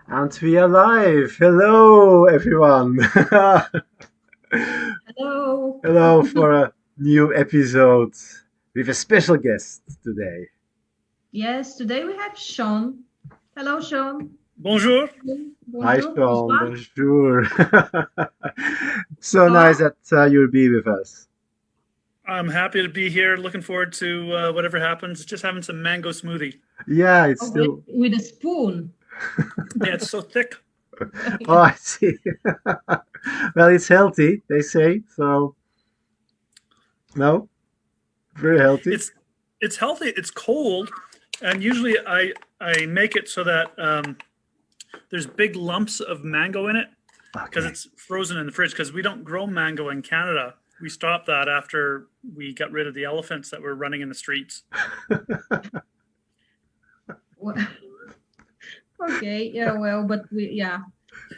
And we are live. Hello, everyone. Hello. Hello for a new episode with a special guest today. Yes, today we have Shawn. Hello, Shawn. Bonjour. Hi, Bonjour, Sean. bonsoir. Bonjour. So nice Ah, that you'll be with us. I'm happy to be here. Looking forward to whatever happens. Just having some mango smoothie. Yeah, it's oh, with, still. with a spoon. Yeah, it's so thick. Oh, Yeah. I see. Well, it's healthy, they say. So, no, very healthy. It's it's healthy. It's cold, and usually I make it so that there's big lumps of mango in it because Okay. it's frozen in the fridge. Because we don't grow mango in Canada. We stopped that after we got rid of the elephants that were running in the streets. Well, okay, yeah, well, but yeah.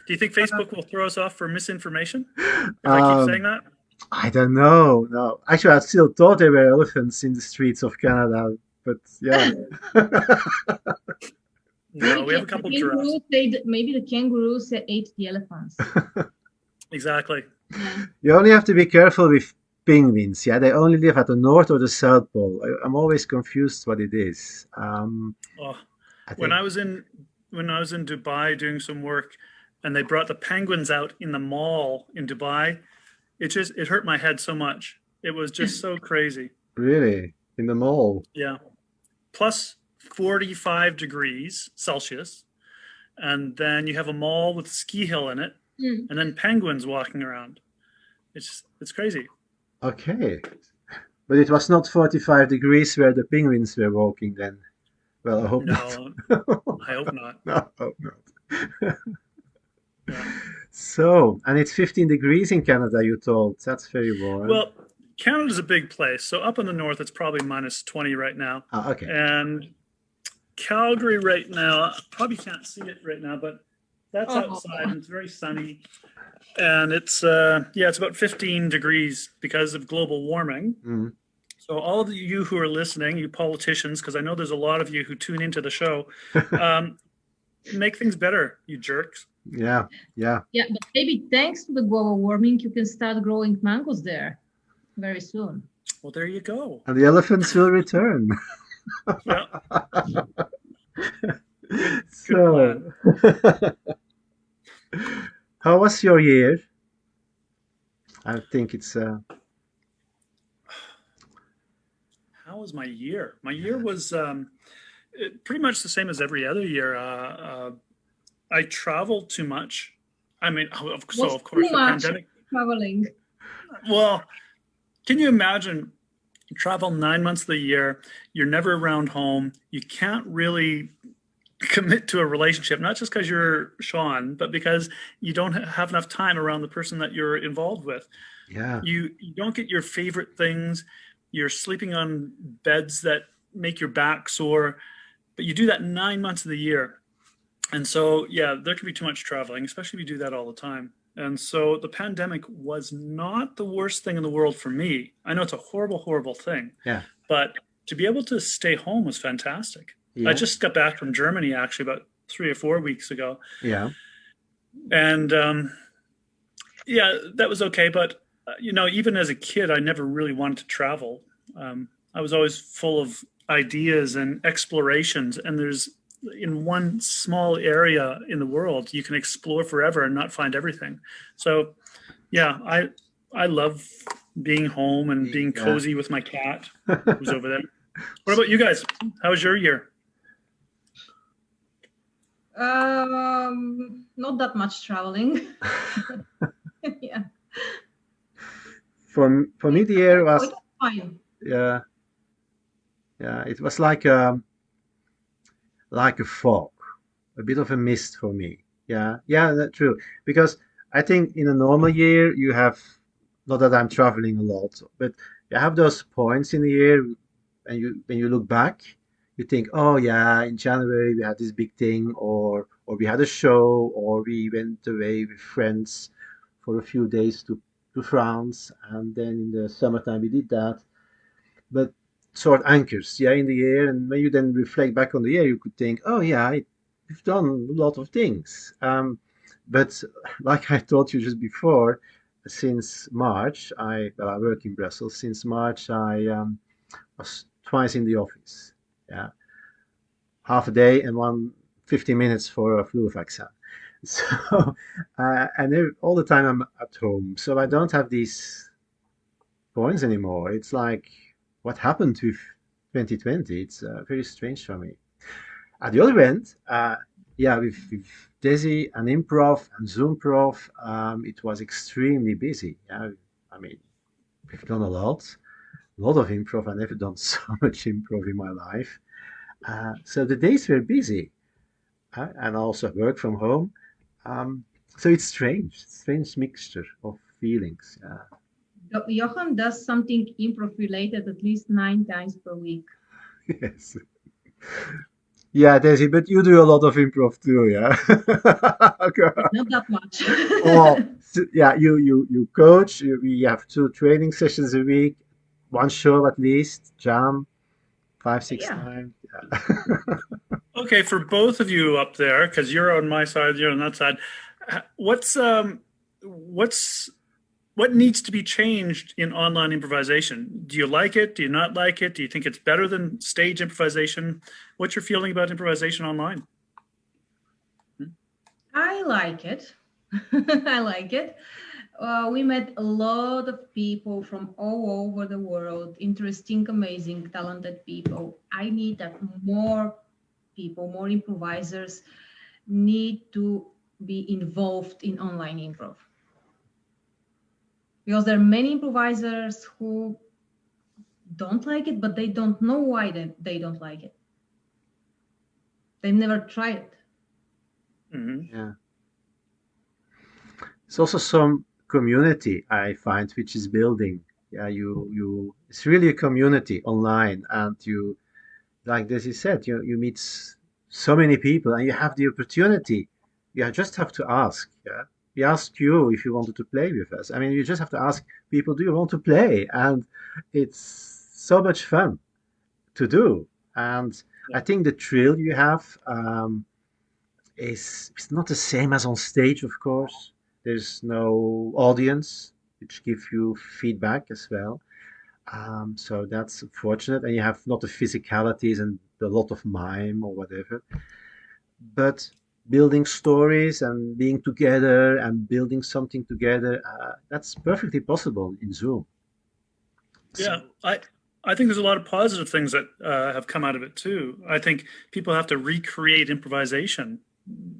Do you think Uh, Facebook will throw us off for misinformation if I keep saying Um, that? I don't know. No, actually, I still thought there were elephants in the streets of Canada, but yeah. No, we have a couple giraffes. maybe the kangaroos ate the elephants. Exactly. Yeah. You only have to be careful with penguins. Yeah, they only live at the North or the South Pole. I'm always confused what it is. Oh, I when think. I was in when I was in Dubai doing some work, and they brought the penguins out in the mall in Dubai, it hurt my head so much. It was just so crazy. Really? In the mall? Yeah, plus 45 degrees Celsius, and then you have a mall with a ski hill in it, Mm. and then penguins walking around. It's crazy. Okay. But it was not 45 degrees where the penguins were walking then. Well, I hope not. No, I hope not. No, I hope not. Yeah. So, and it's 15 degrees in Canada, you told. That's very warm. Well, Canada's a big place, so up in the north it's probably minus 20 right now, Ah, okay. and Calgary right now, probably can't see it right now, but that's Oh, outside and it's very sunny. And it's yeah, it's about 15 degrees because of global warming. Mm. So all of you who are listening, you politicians, because I know there's a lot of you who tune into the show, um, make things better, you jerks. Yeah, yeah. yeah, but maybe thanks to the global warming, you can start growing mangoes there very soon. Well, there you go. And the elephants will return. Yeah, good plan. So, how was your year? I think it's How was my year? My year yeah. was pretty much the same as every other year. I traveled too much. I mean, so Was of too course the much pandemic. traveling. Well, can you imagine travel 9 months of the year? You're never around home. You can't really commit to a relationship, not just because you're Sean, but because you don't have enough time around the person that you're involved with. Yeah. You don't get your favorite things. You're sleeping on beds that make your back sore, but you do that 9 months of the year. And so, yeah, there can be too much traveling, especially if you do that all the time. And so the pandemic was not the worst thing in the world for me. I know it's a horrible, horrible thing, Yeah. but to be able to stay home was fantastic. I Yeah. just got back from Germany actually about 3 or 4 weeks ago. Yeah. And yeah, that was okay. But, even as a kid, I never really wanted to travel. I was always full of ideas and explorations. And there's in one small area in the world, you can explore forever and not find everything. So, yeah, I love being home and being Yeah. cozy with my cat who's over there. What about you guys? How was your year? Not that much traveling. Yeah. For me, the year Oh, was it's fine. yeah, yeah. It was like a fog, a bit of a mist for me. Yeah, yeah, that's true. Because I think in a normal year you have, not that I'm traveling a lot, but you have those points in the year, and when you look back, you think, oh yeah, in January we had this big thing, or we had a show, or we went away with friends for a few days to France, and then in the summertime we did that. But sort of anchors, yeah, in the year, and when you then reflect back on the year, you could think, oh yeah, we've done a lot of things. But like I told you just before, since March, I work in Brussels. Since March, I was twice in the office. Yeah, half a day and 15 minutes for a flu vaccine. So, all the time I'm at home. So I don't have these points anymore. It's like, what happened to 2020? It's very strange for me. At the other end, yeah, with Desi and Improv and Zoom Prof, it was extremely busy. Yeah, I mean, we've done a lot of improv. I've never done so much improv in my life. So the days were busy, and also work from home. Um, so it's strange mixture of feelings. Johan does something improv related at least 9 times per week. Yes. Yeah, Desi, but you do a lot of improv too, yeah? Okay. Not that much. Oh, yeah, you coach. We have 2 training sessions a week, one show at least, jam, five, six Yeah. times. Yeah. Okay, for both of you up there, because you're on my side, you're on that side. What's what's what needs to be changed in online improvisation? Do you like it? Do you not like it? Do you think it's better than stage improvisation? What's your feeling about improvisation online? I like it. I like it. We met a lot of people from all over the world, interesting, amazing, talented people. I need that more people, more improvisers need to be involved in online improv. Because there are many improvisers who don't like it, but they don't know why they don't like it. They've never tried it. Mm-hmm. Yeah. It's also some community I find which is building. Yeah, it's really a community online, and like this is said, you meet so many people, and you have the opportunity. You just have to ask. Yeah, we asked you if you wanted to play with us. I mean, you just have to ask people, do you want to play? And it's so much fun to do. And I think the thrill you have is it's not the same as on stage, of course. There's no audience which give you feedback as well. So that's unfortunate, and you have not the physicalities and a lot of mime or whatever. But building stories and being together and building something together, that's perfectly possible in Zoom. Yeah, So I think there's a lot of positive things that have come out of it too. I think people have to recreate improvisation.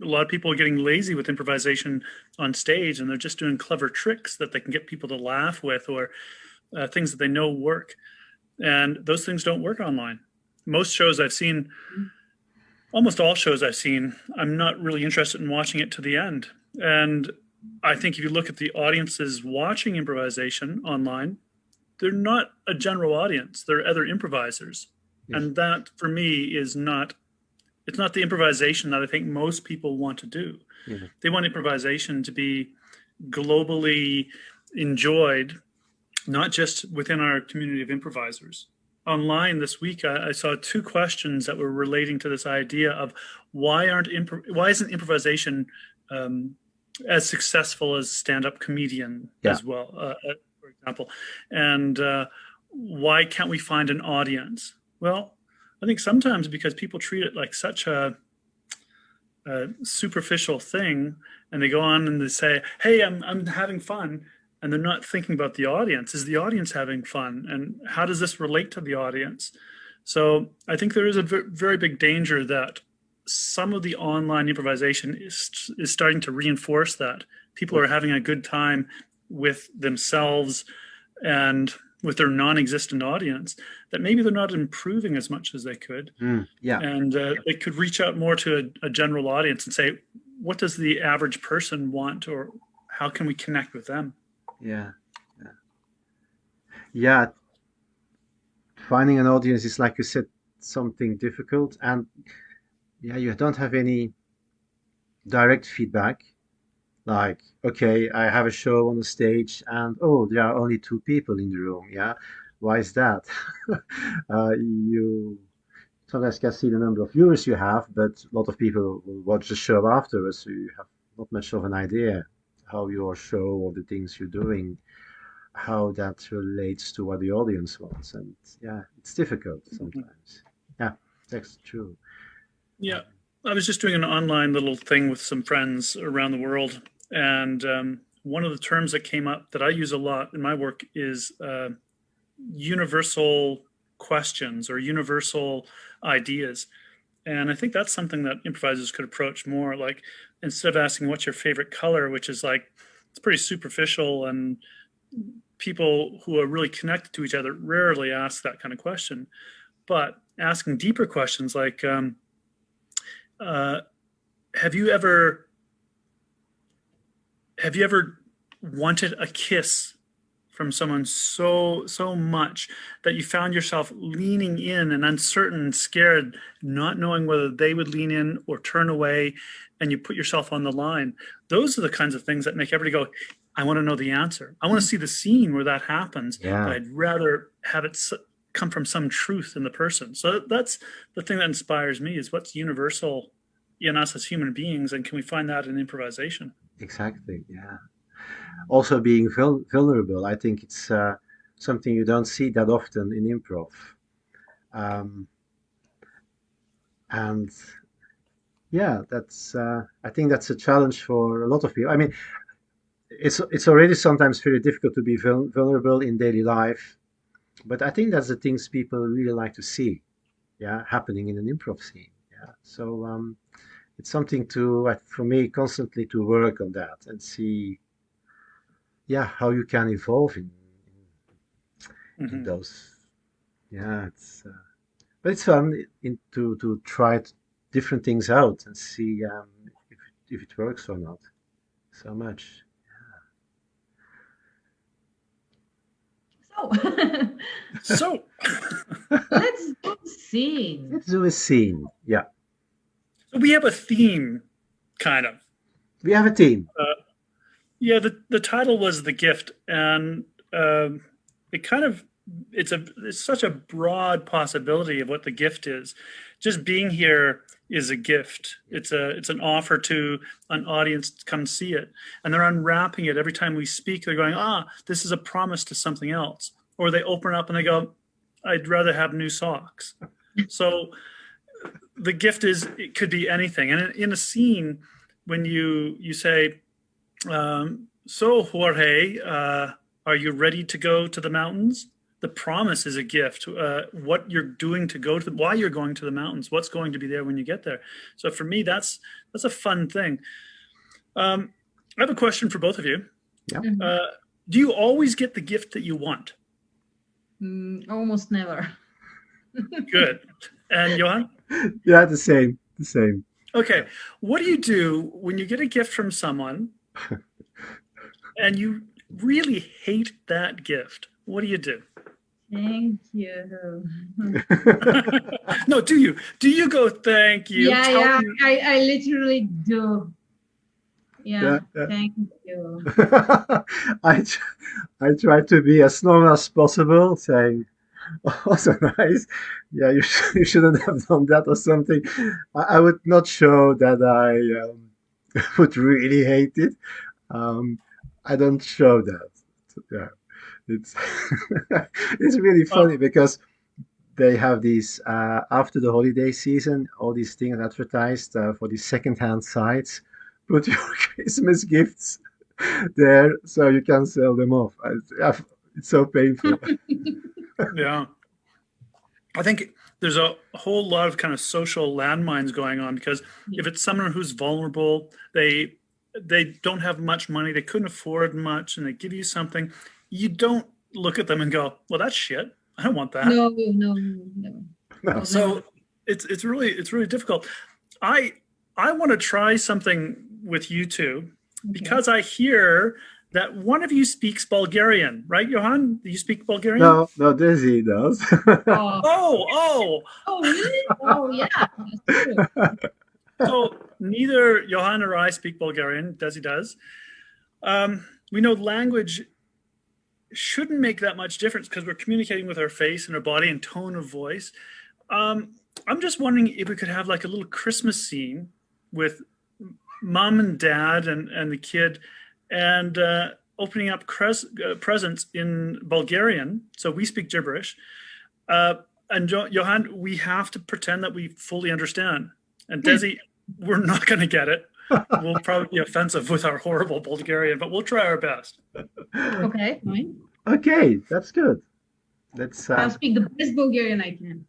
A lot of people are getting lazy with improvisation on stage, and they're just doing clever tricks that they can get people to laugh with, or things that they know work. And those things don't work online. Most shows I've seen, almost all shows I've seen, I'm not really interested in watching it to the end. And I think if you look at the audiences watching improvisation online, they're not a general audience. They're other improvisers. yes. And that for me is not, it's not the improvisation that I think most people want to do. Yeah. They want improvisation to be globally enjoyed, not just within our community of improvisers. Online this week, I saw 2 questions that were relating to this idea of why isn't improvisation as successful as stand-up comedian Yeah. as well, for example, and why can't we find an audience? Well, I think sometimes because people treat it like such a superficial thing, and they go on and they say, "Hey, I'm having fun," and they're not thinking about the audience. Is the audience having fun, and how does this relate to the audience? So I think there is a very big danger that some of the online improvisation is starting to reinforce that people are having a good time with themselves and with their non-existent audience, that maybe they're not improving as much as they could. Yeah. And they could reach out more to a general audience and say, what does the average person want, or how can we connect with them? Yeah. Yeah. Yeah. Finding an audience is, like you said, something difficult, and yeah, you don't have any direct feedback. Like, okay, I have a show on the stage, and oh, there are only 2 people in the room. Yeah, why is that? You sometimes you can see the number of viewers you have, but a lot of people will watch the show afterwards, so you have not much of an idea how your show or the things you're doing, how that relates to what the audience wants. And yeah, it's difficult sometimes. Yeah, that's true. Yeah, I was just doing an online little thing with some friends around the world, and one of the terms that came up that I use a lot in my work is universal questions or universal ideas. And I think that's something that improvisers could approach more. Like, instead of asking what's your favorite color, which is like, it's pretty superficial, and people who are really connected to each other rarely ask that kind of question. But asking deeper questions like, uh, have you ever wanted a kiss from someone so much that you found yourself leaning in and uncertain and scared, not knowing whether they would lean in or turn away, and you put yourself on the line? Those are the kinds of things that make everybody go, I want to know the answer. I want to see the scene where that happens, but Yeah, I'd rather have it come from some truth in the person. So that's the thing that inspires me, is what's universal in us as human beings, and can we find that in improvisation? exactly. Yeah. Also being vulnerable, I think it's something you don't see that often in improv. Um, and yeah, that's I think that's a challenge for a lot of people. I mean, it's already sometimes very difficult to be vulnerable in daily life, but I think that's the things people really like to see, yeah, happening in an improv scene. Yeah, so it's something to for me constantly to work on that and see, yeah, how you can evolve in Mm-hmm. those. Yeah, it's but it's fun to try different things out and see if it works or not. So much. So So let's do scene. Let's do a scene. Yeah, we have a theme, kind of. we have a team. Yeah, the title was The Gift, and it kind of, it's such a broad possibility of what the gift is. Just being here is a gift. It's an offer to an audience to come see it, and they're unwrapping it every time we speak. They're going, this is a promise to something else, or they open up and they go, I'd rather have new socks. So the gift is, it could be anything. And in a scene, when you say, so Jorge, are you ready to go to the mountains? The promise is a gift. What you're doing to go to, why you're going to the mountains, what's going to be there when you get there. So for me, that's a fun thing. I have a question for both of you. Yeah. Do you always get the gift that you want? Almost never. Good. And Johan? Yeah, the same. The same. Okay. What do you do when you get a gift from someone and you really hate that gift? What do you do? Thank you. No, do you? Do you go, thank you? Yeah, I literally do. Yeah, Yeah. thank you. I I try to be as normal as possible, saying, "Oh, so nice. Yeah, you shouldn't have done that or something." I would not show that I would really hate it. Um, I don't show that. Yeah, it's it's really Oh, funny because they have these after the holiday season, all these things advertised for these second-hand sites. Put your Christmas gifts there so you can sell them off. It's so painful. yeah. I think there's a whole lot of kind of social landmines going on, because if it's someone who's vulnerable, they don't have much money, they couldn't afford much, and they give you something, you don't look at them and go, well, that's shit. I don't want that. No, no, no. No. So it's really difficult. I want to try something with you two, because I hear that one of you speaks Bulgarian, right, Johan? Do you speak Bulgarian? No, no, Dizzy does. Oh, Oh, really? Oh, yeah, that's true. so neither Johan or I speak Bulgarian. Desi does. We know language shouldn't make that much difference because we're communicating with our face and our body and tone of voice. I'm just wondering if we could have like a little Christmas scene with mom and dad and the kid, and opening up presents in Bulgarian. So we speak gibberish. And Johan, we have to pretend that we fully understand. And Desi, we're not going to get it. We'll probably be offensive with our horrible Bulgarian, but we'll try our best. Okay, fine. Okay, that's good. Let's. I'll speak the best Bulgarian I can.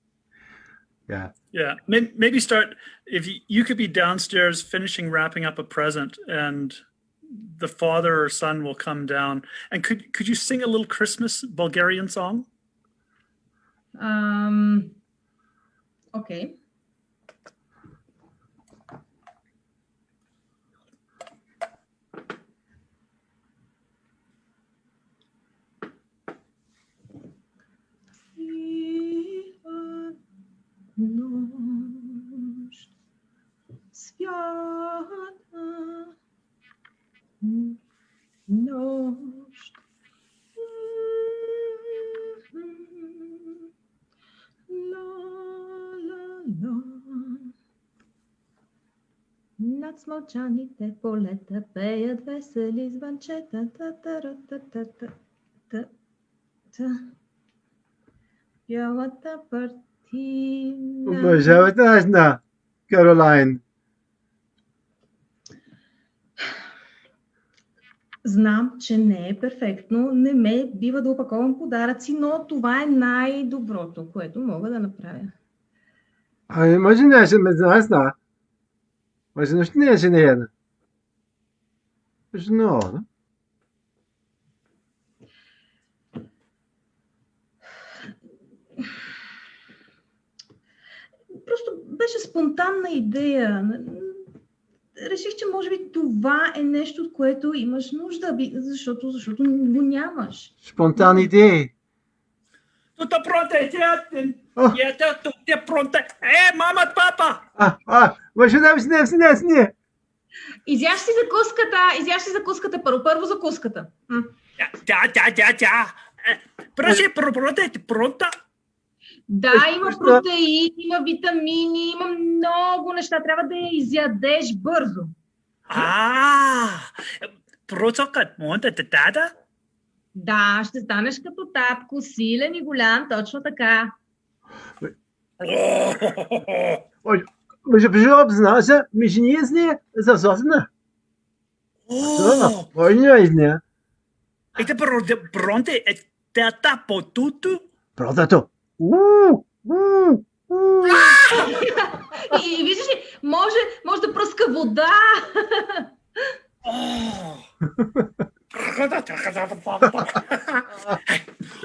Yeah. Yeah, maybe start if you could be downstairs finishing wrapping up a present, and the father or son will come down. And could you sing a little Christmas Bulgarian song? Okay. Над смълчаните полета пеят весели звънчета. Бялата партина. Обожавате на Каролайн. Знам, че не е перфектно, не ме бива да опаковам подаръци, но това е най-доброто, което мога да направя. Ай, може не ще ме знае. Може нещо не ще не е. Жно. Просто беше спонтанна идея. Реших, че може би това е нещо, от което имаш нужда, защото го нямаш. Спонтанни идеи. Тут пронте, те пронте. Мама, папа! Може да сне. Изяж си закуската, първо закуската. Тя. Проще пронте, пронта. Да, има протеин, има витамини, има много неща. Трябва да я изядеш бързо. Процокът, монта тата? Да, ще станеш като татко, силен и голям, точно така. Може пожалуйста, знаеш, между ние с нея засосна. Може не из нея. Ете пронте, тата по туту? Протато. И виждаш ли, може да пръска вода.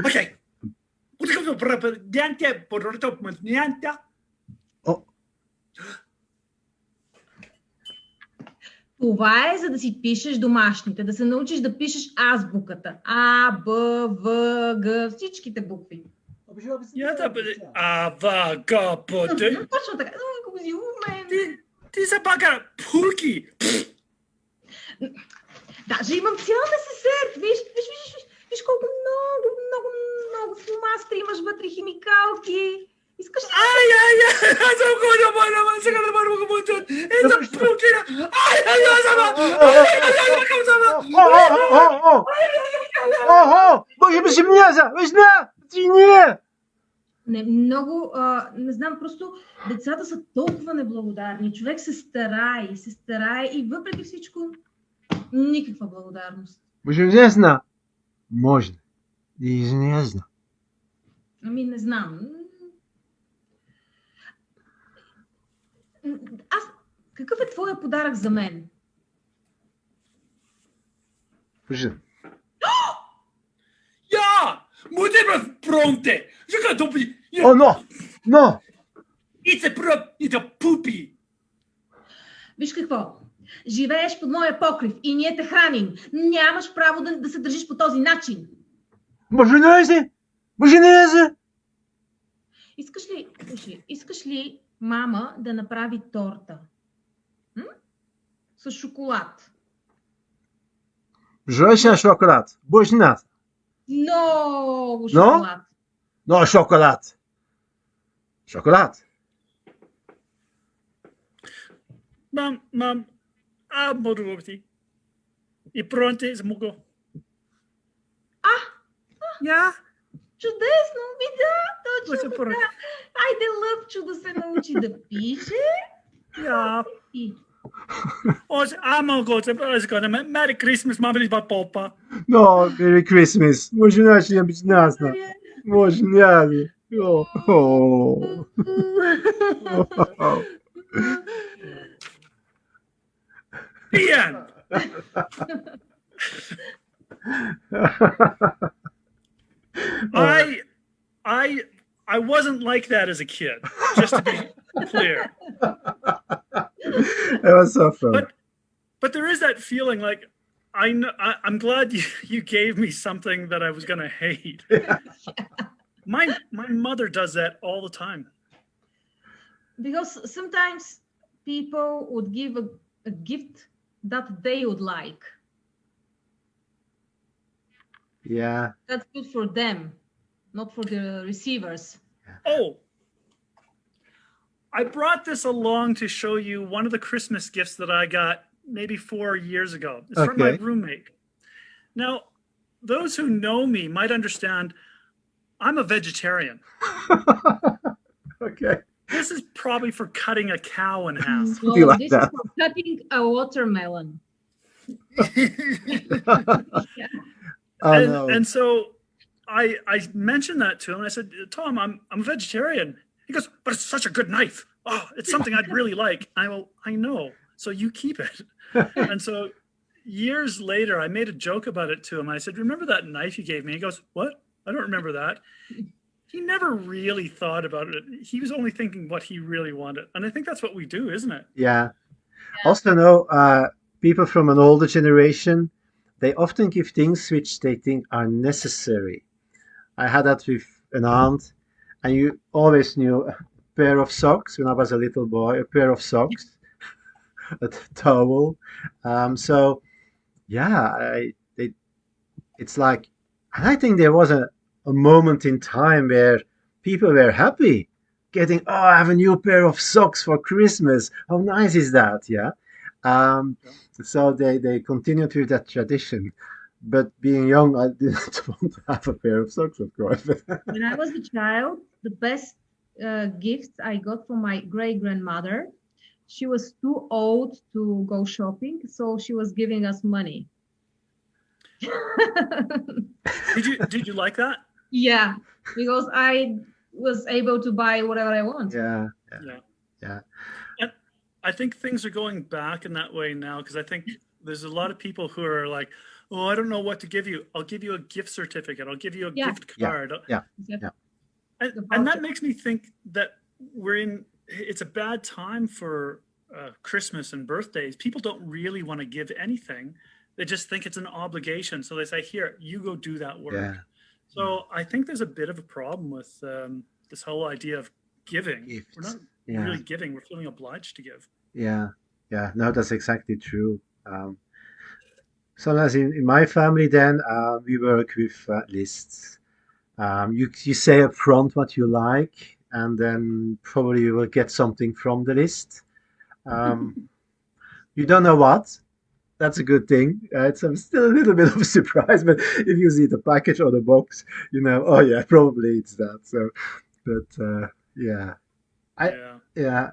Окей. Това е за да си пишеш домашните, да се научиш да пишеш азбуката. А, Б, В, Г, всичките букви. Точно така. Ти са бага пулки. Даже имам цял НССР. Виж колко много фломастри имаш вътре, химикалки. Искаш ли? Аз съм ходил, сега да мърва го мъчат. Ето пулкина. Може би си мняза, вижна, ти не. Не, много, не знам, просто децата са толкова неблагодарни. Човек се старае и въпреки всичко никаква благодарност. Може не зна. Може. И не зна. Ами не знам. Какъв е твоя подарък за мен? Кажи. Мудебра пронте. Жака топи. Но. Ица пупи. Виж какво? Живееш под моя покрив и ние те храним. Нямаш право да се държиш по този начин. Може не се. Искаш ли мама да направи торта? С шоколад. Желаеш на шоколад? Больше не надо. Много шоколад. Но шоколад. Шоколад. Mam, modrosti. I pronte smugo. Ja, Чудесно, да, точно Лъча първо. така. Айде, Лъвчо, да се научи да пише. ja. И I'm gonna Merry Christmas, mami, papa. No, Merry Christmas. Może inaczej być nazna. благодаря. Może nie. O, o. The end. Oh. I wasn't like that as a kid, just to be clear. It was so fun. But there is that feeling like I'm glad you gave me something that I was gonna hate. My mother does that all the time. Because sometimes people would give a gift that they would like. Yeah. That's good for them, not for the receivers. Oh, I brought this along to show you one of the Christmas gifts that I got maybe 4 years ago. It's from my Okay. roommate. Now, those who know me might understand I'm a vegetarian. Okay. This is probably for cutting a cow in half. Do you like this that? is for cutting a watermelon. Oh and, no. and so I mentioned that to him. I said, Tom, I'm a vegetarian. He goes, but it's such a good knife. Oh, it's something I'd really like. I know. So you keep it. And so years later, I made a joke about it to him. I said, remember that knife you gave me? He goes, what? I don't remember that. He never really thought about it. He was only thinking what he really wanted. And I think that's what we do, isn't it? Yeah. Also, no, people from an older generation, they often give things which they think are necessary. I had that with an aunt, and you always knew a pair of socks when I was a little boy, a pair of socks, a towel. So, yeah, it's like, and I think there was a moment in time where people were happy getting, oh, I have a new pair of socks for Christmas. How nice is that? Yeah. Um, so they continued with that tradition. But being young, I didn't want to have a pair of socks, of course. When I was a child, the best gifts I got from my great grandmother. She was too old to go shopping, so she was giving us money. Did you like that? Yeah, because I was able to buy whatever I want. Yeah. Yeah. And I think things are going back in that way now because I think there's a lot of people who are like, oh, I don't know what to give you. I'll give you a gift certificate. I'll give you a gift card. Exactly. And that makes me think that it's a bad time for Christmas and birthdays. People don't really want to give anything. They just think it's an obligation. So they say, here, you go do that work. Yeah. So I think there's a bit of a problem with this whole idea of giving. Gifts. We're not Yeah. really giving. We're feeling obliged to give. Yeah. Yeah. No, that's exactly true. Sometimes in my family, then we work with lists. You say up front what you like, and then probably you will get something from the list. You don't know what. That's a good thing. It's still a little bit of a surprise, but if you see the package or the box, you know, oh yeah, probably it's that. So, but yeah, Yeah. yeah,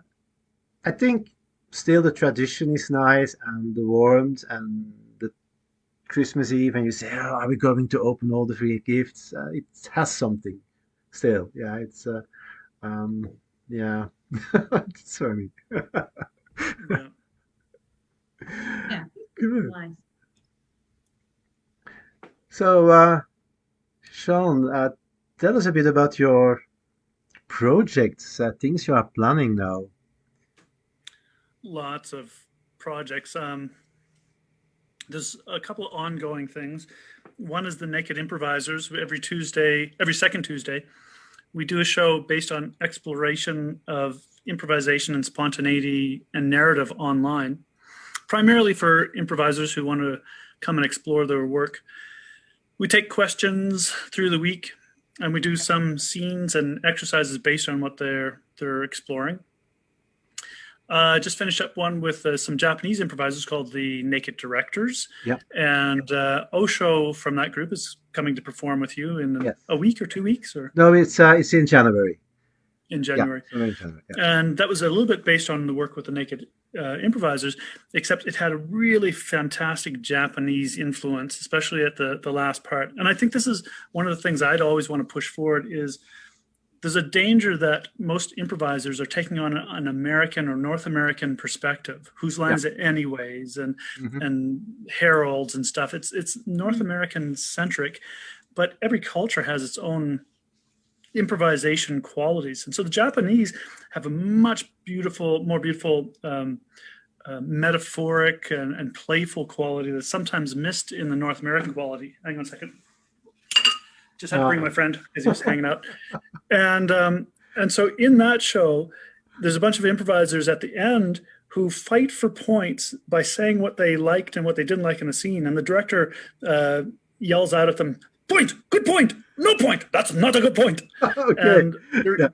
I think still the tradition is nice and the warmth and the Christmas Eve, and you say, oh, are we going to open all the free gifts? It has something still. Yeah, it's um, yeah, it's funny. Yeah. Yeah. Good. Nice. So, Sean, tell us a bit about your projects, things you are planning now. Lots of projects. There's a couple of ongoing things. One is the Naked Improvisers. Every second Tuesday, we do a show based on exploration of improvisation and spontaneity and narrative online, primarily for improvisers who want to come and explore their work. We take questions through the week, and we do some scenes and exercises based on what they're exploring. Just finished up one with some Japanese improvisers called the Naked Directors. Yeah. And Osho from that group is coming to perform with you in Yes. a week or 2 weeks or No, it's in January. in January. Yeah, in January. Yeah. And that was a little bit based on the work with the Naked Improvisers, except it had a really fantastic Japanese influence, especially at the last part. And I think this is one of the things I'd always want to push forward is there's a danger that most improvisers are taking on an American or North American perspective. Whose line is it anyways? And and heralds and stuff. It's North American centric, but every culture has its own improvisation qualities. And so the Japanese have a much more beautiful metaphoric and playful quality that's sometimes missed in the North American quality. Hang on a second. Just had to bring my friend because he was hanging out. And so in that show, there's a bunch of improvisers at the end who fight for points by saying what they liked and what they didn't like in the scene. And the director yells out at them, "Point, good point, no point, that's not a good point." Okay. And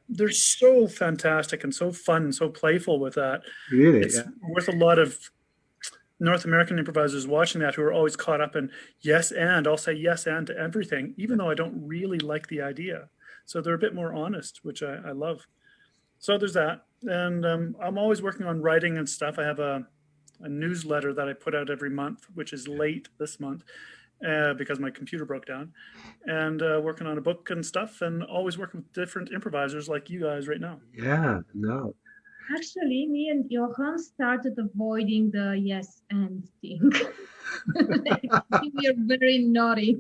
they're so fantastic and so fun and so playful with that. Really? It's worth a lot of North American improvisers watching that who are always caught up in yes and I'll say yes and to everything, even though I don't really like the idea. So they're a bit more honest, which I love. So there's that. And I'm always working on writing and stuff. I have a newsletter that I put out every month, which is late this month because my computer broke down, and working on a book and stuff, and always working with different improvisers like you guys right now. Yeah, no. Actually, me and Johan started avoiding the yes and thing. We are very naughty.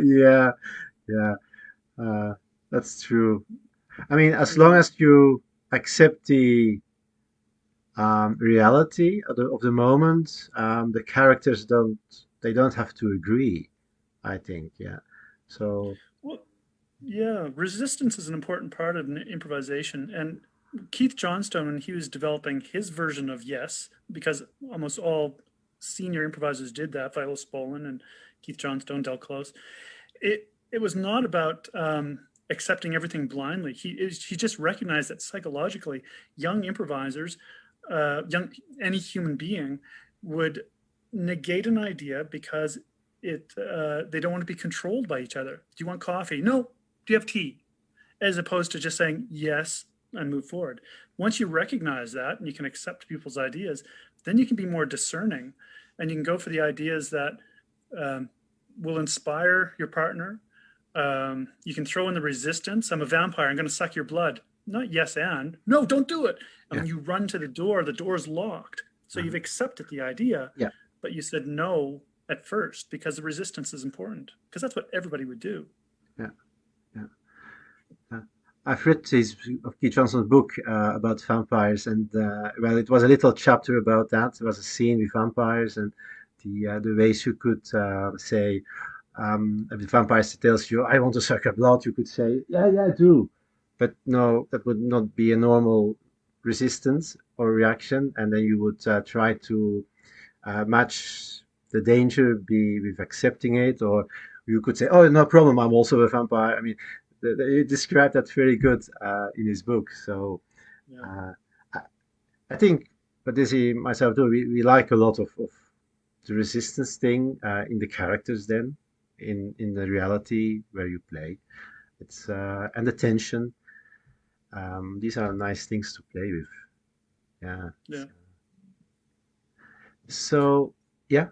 Yeah, that's true. I mean, as long as you accept the reality of the moment, the characters don't have to agree, I think. Yeah. So Well, yeah, resistance is an important part of improvisation. And Keith Johnstone, when he was developing his version of yes, because almost all senior improvisers did that, Viola Spolin and Keith Johnstone, Del Close, it was not about accepting everything blindly. He just recognized that psychologically, young improvisers, any human being would negate an idea because they don't want to be controlled by each other. Do you want coffee? No. Do you have tea? As opposed to just saying yes and move forward. Once you recognize that and you can accept people's ideas, then you can be more discerning, and you can go for the ideas that will inspire your partner. You can throw in the resistance. I'm a vampire. I'm going to suck your blood. Not yes and. No, don't do it. And when you run to the door's locked. So you've accepted the idea, but you said no at first because the resistance is important, because that's what everybody would do. yeah, yeah. I've read Keith Johnson's book about vampires, and well, it was a little chapter about that. There was a scene with vampires and the ways you could say, if the vampire tells you, "I want to suck your blood," you could say, "Yeah, I do," but no, that would not be a normal resistance or reaction, and then you would try to match the danger with accepting it, or you could say, "Oh, no problem, I'm also a vampire." I mean, he described that very good in his book. So I think, but this he myself too, we like a lot of the resistance thing in the characters, then in the reality where you play. It's and the tension. These are nice things to play with. Yeah. So yeah.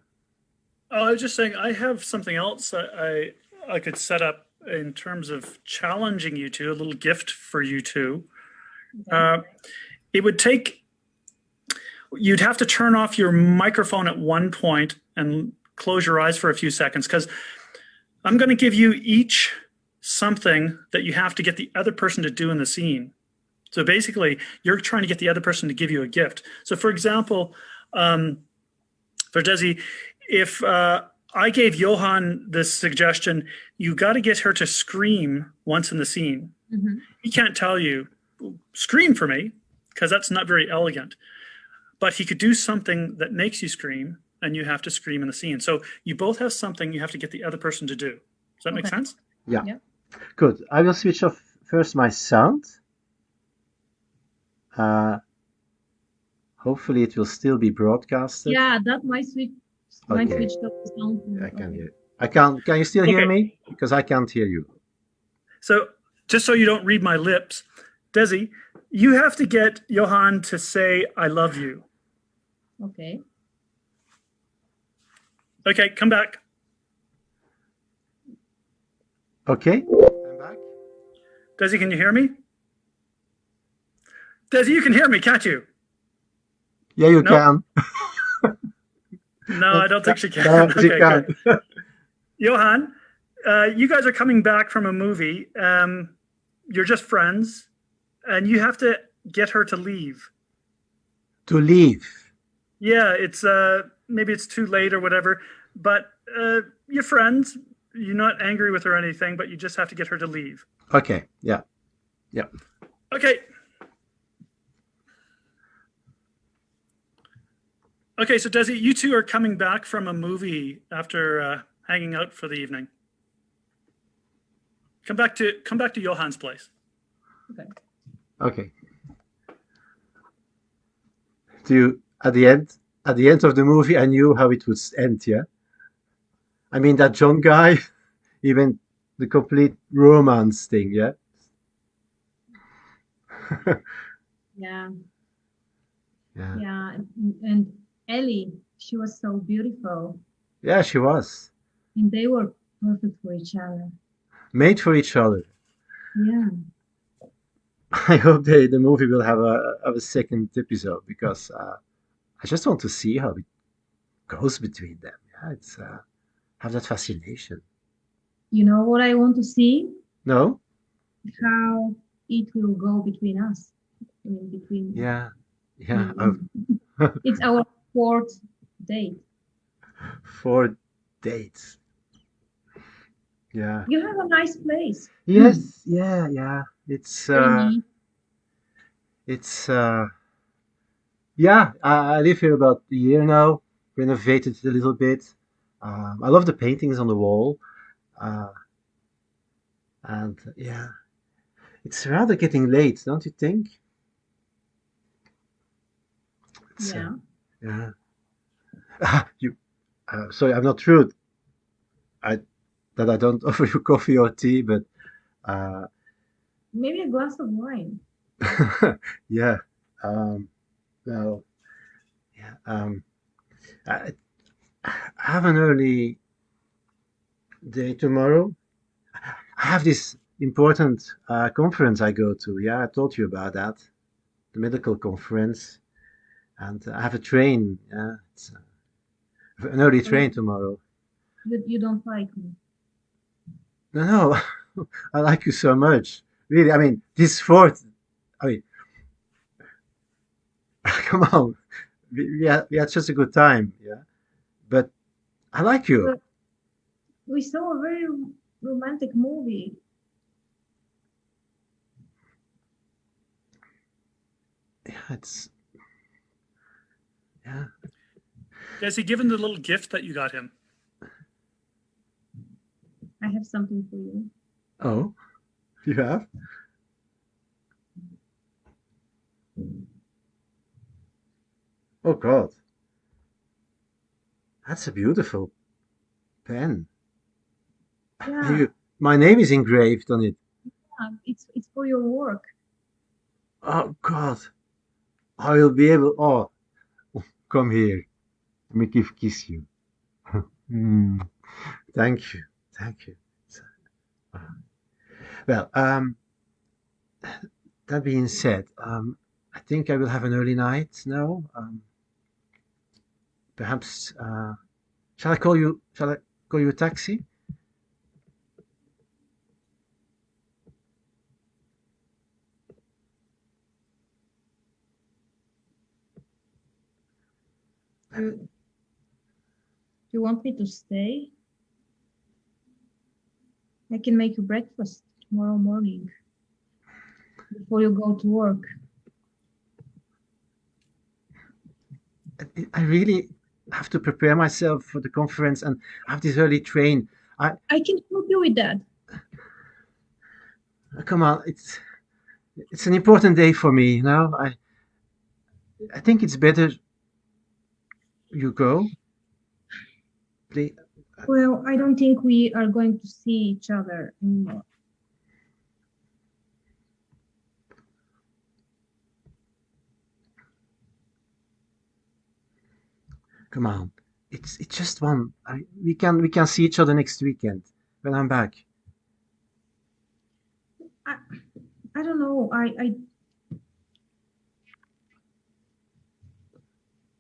Oh, I was just saying, I have something else I could set up in terms of challenging you two, a little gift for you two. It would take, you'd have to turn off your microphone at one point and close your eyes for a few seconds, because I'm going to give you each something that you have to get the other person to do in the scene. So basically, you're trying to get the other person to give you a gift. So for example, for Desi, if I gave Johan this suggestion, you got to get her to scream once in the scene. He can't tell you, scream for me, because that's not very elegant. But he could do something that makes you scream, and you have to scream in the scene. So you both have something you have to get the other person to do. Does that make sense? Yeah. Good. I will switch off first my sound. Hopefully, it will still be broadcasted. Yeah, that might switch. Might Okay, switch the sound. I can Okay. hear. I can't. Can you still hear Okay. me? Because I can't hear you. So just so you don't read my lips, Desi, you have to get Johan to say "I love you." Okay. Okay, come back. Okay, I'm back. Desi, can you hear me? Desi, you can hear me, can't you? Yeah, you Nope. can. No, I don't think she can. No, she Okay, can't. good. Johan, you guys are coming back from a movie. You're just friends, and you have to get her to leave. To leave. Yeah, it's maybe it's too late or whatever, but you're friends. You're not angry with her or anything, but you just have to get her to leave. Okay. Yeah. Yeah. Okay. Okay, so Desi, you two are coming back from a movie after hanging out for the evening. Come back to Johan's place. Okay. Okay. At the end of the movie, I knew how it would end. Yeah. I mean that John guy, even the complete romance thing. Yeah. Yeah. Yeah. Yeah. And Ellie, she was so beautiful, Yeah, she was and they were perfect for each other. made for each other. Yeah. I hope the movie will have a second episode because I just want to see how it goes between them. Yeah, it's have that fascination. You know what I want to see? No? How it will go between us. I mean, between. Yeah, yeah. It's our fourth date. 4 dates. Yeah. You have a nice place. Yes. Yeah. Yeah. Very neat. It's yeah. I live here about a year now. Renovated it a little bit. I love the paintings on the wall. Uh, and yeah, it's rather getting late, don't you think? It's, Yeah. yeah. You. Sorry, I'm not rude. I that I don't offer you coffee or tea, but uh, Maybe a glass of wine. yeah. Um, well, yeah. I, I have an early day tomorrow. I have this important conference I go to. Yeah, I told you about that, the medical conference, and I have a train. Yeah, it's an early Oh, train tomorrow. you don't like me. No, no, I like you so much. Really, I mean, this fourth. I mean, come on, we had such a good time. Yeah, but I like you. But we saw a very romantic movie. Yeah, it's yeah. Desi, given the little gift that you got him. I have something for you. Oh, you have? Oh God, that's a beautiful pen. And Yeah, my name is engraved on it. it's for your work. Oh God, I will be able. Oh, come here. Let me kiss you. Mm, thank you, thank you. Uh, Well, that being said, I think I will have an early night now. Perhaps, shall I call you? Shall I call you a taxi? You you want me to stay? I can make you breakfast tomorrow morning before you go to work. I really have to prepare myself for the conference and have this early train. I can help you with that. Come on, it's an important day for me. You know, I think it's better you go. Please. Well, I don't think we are going to see each other anymore. Come on. It's just one. We can see each other next weekend when I'm back. I, I don't know.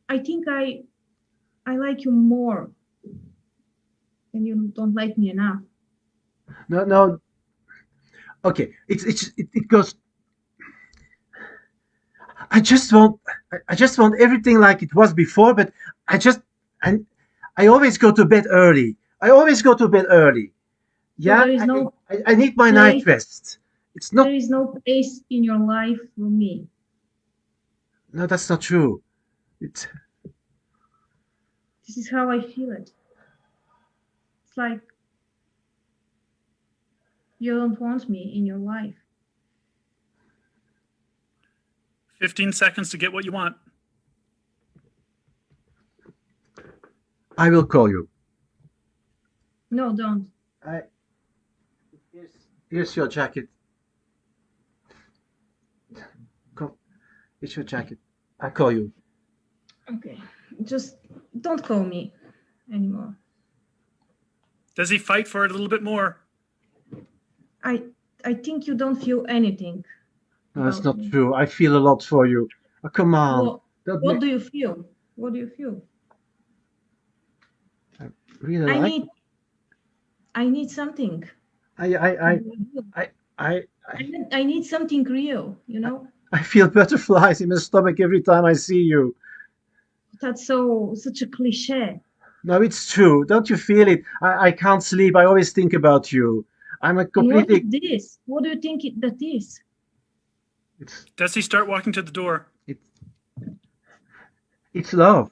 I think I like you more, and you don't like me enough. No, no. Okay. It goes. I just want. I just want everything like it was before, but I just. I, I always go to bed early. I always go to bed early. So Yeah. there is I no I, I need my night place. rest. It's There not. is no place in your life for me. No, that's not true. It's. This is how I feel it. It's like you don't want me in your life. 15 seconds to get what you want. I will call you. No, don't. I. Here's, here's your jacket. Come. Here's your jacket. I call you. Okay. Just don't call me anymore. Does he fight for it a little bit more? I I think you don't feel anything No, that's about not me. true. I feel a lot for you. Oh, come on. What Don't what make. do you feel? What do you feel? I really I like. need I need something I I I real. I I I, I need something real, you I know? I feel butterflies in my stomach every time I see you. That's so such a cliche. No, it's true. Don't you feel it? I can't sleep. I always think about you. I'm a And what is completely. this? What do you think that is? It's Does he start walking to the door? it's it's love.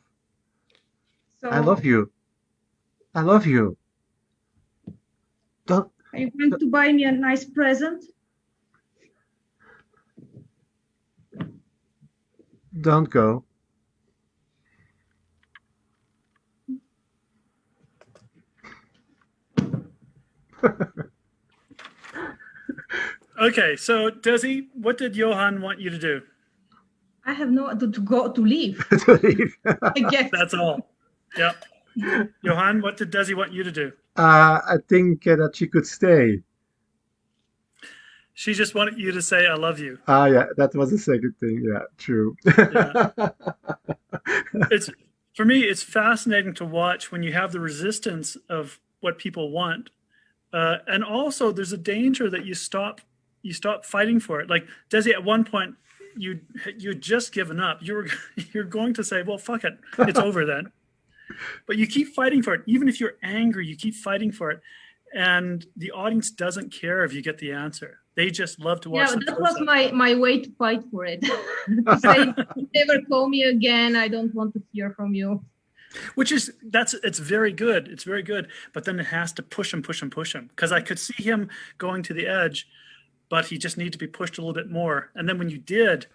I love So you. I love you. Don't are you going to buy me a nice present? don't go. Okay, so Desi, what did Johan want you to do? I have no to go to leave, To leave. I guess. That's all. Yep. Johan, what did Desi want you to do? I think that she could stay. She just wanted you to say, I love you. Ah, yeah, that was the second thing. Yeah, true. Yeah. It's for me, it's fascinating to watch when you have the resistance of what people want. And also there's a danger that you stop fighting for it. Like Desi, at one point you'd just given up. You're going to say, well, fuck it, it's over then. But you keep fighting for it. Even if you're angry, you keep fighting for it. And the audience doesn't care if you get the answer. They just love to watch Yeah, the that was process. my way to fight for it. To say, never call me again. I don't want to hear from you. Which is it's very good. It's very good. But then it has to push him, push him, push him. Because I could see him going to the edge, but he just needed to be pushed a little bit more. And then when you did,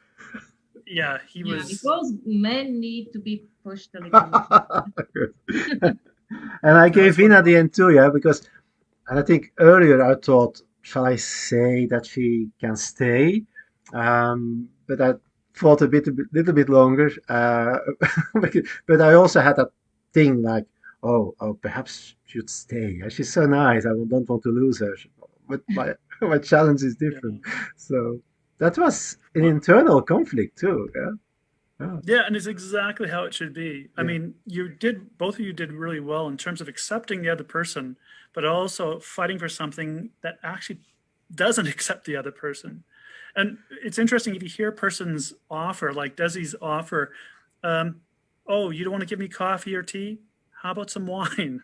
yeah, he Yeah, was. because men need to be pushed a little bit. And I That was gave in fun. at the end too, yeah, because and I think earlier I thought, shall I say that she can stay? But I thought little bit longer. But I also had that thing like, oh, perhaps she'd stay. She's so nice. I don't want to lose her. But my my challenge is Yeah. different. So that was an internal conflict too. Yeah. Yeah. Yeah, and it's exactly how it should be. I Yeah. mean, both of you did really well in terms of accepting the other person, but also fighting for something that actually doesn't accept the other person. And it's interesting if you hear a person's offer, like Desi's offer, um, oh, you don't want to give me coffee or tea? How about some wine?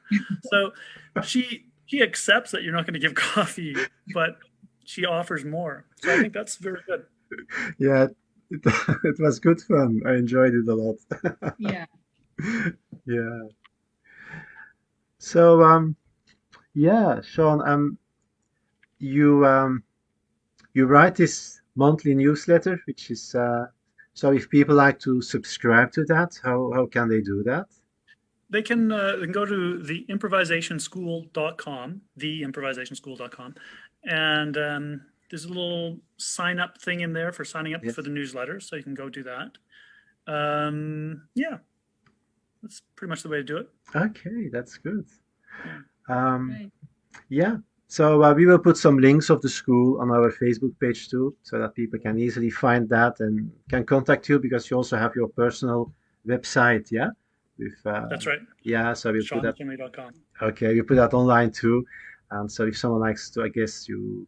So she accepts that you're not going to give coffee, but she offers more. So I think that's very good. Yeah. It, it was good fun. I enjoyed it a lot. Yeah. Yeah. So yeah, Sean, you you write this monthly newsletter, which is So if people like to subscribe to that, how can they do that? They can go to theimprovisationschool.com, theimprovisationschool.com, and there's a little sign up thing in there for signing up for Yes. the newsletter, so you can go do that. Yeah, that's pretty much the way to do it. Okay, that's good. Yeah. Um, Great. yeah. So we will put some links of the school on our Facebook page too, so that people can easily find that and can contact you because you also have your personal website, yeah? With That's right. yeah, so we'll put that. ShawnKinley.com. Okay, we put that online too. And so if someone likes to, I guess you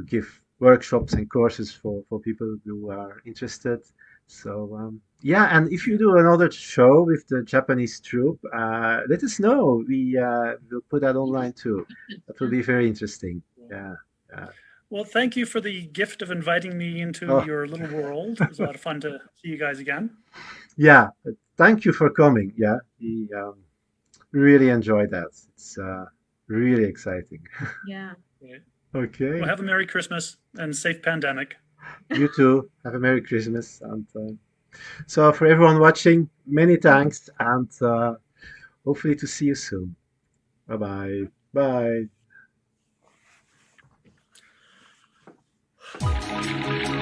give workshops and courses for people who are interested. So yeah, and if you Yeah. do another show with the Japanese troupe, let us know. We will put that Yes. online too. That will be very interesting. Yeah. Yeah. Well, thank you for the gift of inviting me into Oh, your little world. It was a lot of fun to see you guys again. yeah. Thank you for coming. Yeah, we really enjoyed that. It's really exciting. Yeah. Okay. Well, Okay. have a Merry Christmas and safe pandemic. You too. Have a Merry Christmas. And so for everyone watching, many thanks, and hopefully to see you soon. Bye bye. Bye.